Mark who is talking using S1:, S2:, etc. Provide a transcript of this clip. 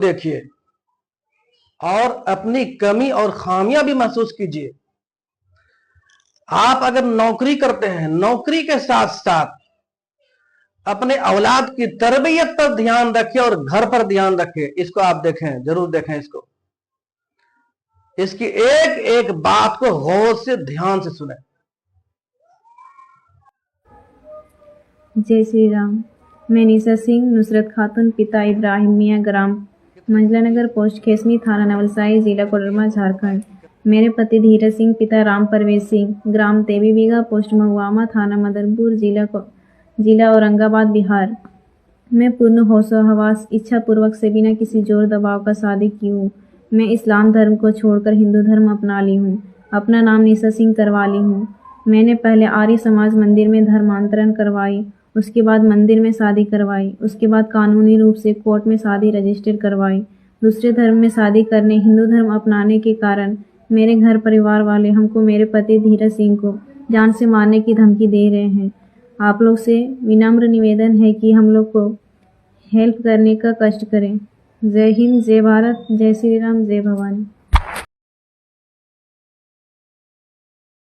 S1: देखिए और अपनी कमी और खामियां भी महसूस कीजिए। आप अगर नौकरी करते हैं, नौकरी के साथ साथ अपने औलाद की तरबियत पर ध्यान रखें और घर पर ध्यान रखें। इसको आप देखें, जरूर देखें इसको, इसकी एक एक बात को गौर से ध्यान से सुने।
S2: जय श्री राम। मैं निशा सिंह, नुसरत खातून, पिता इब्राहिम मियां, ग्राम मंझला नगर, पोस्ट खेसमी, थाना नवलसाही, जिला कोडरमा, झारखंड। मेरे पति धीरज सिंह, पिता राम परवेश सिंह, ग्राम देवी बीघा, पोस्ट महुआमा, थाना मदनपुर, जिला औरंगाबाद, बिहार। मैं पूर्ण होशो हवास इच्छा पूर्वक से बिना किसी जोर दबाव का शादी की हूँ। मैं इस्लाम धर्म को छोड़कर हिंदू धर्म अपना ली हूँ। अपना नाम निशा सिंह करवा ली हूँ। मैंने पहले आर्य समाज मंदिर में धर्मांतरण करवाई, उसके बाद मंदिर में शादी करवाई, उसके बाद कानूनी रूप से कोर्ट में शादी रजिस्टर करवाई। दूसरे धर्म में शादी करने, हिंदू धर्म अपनाने के कारण मेरे घर परिवार वाले हमको, मेरे पति धीरज सिंह को जान से मारने की धमकी दे रहे हैं। आप लोग से विनम्र निवेदन है कि हम लोग को हेल्प करने का कष्ट करें। जय हिंद, जय भारत, जय श्री राम, जय भवानी।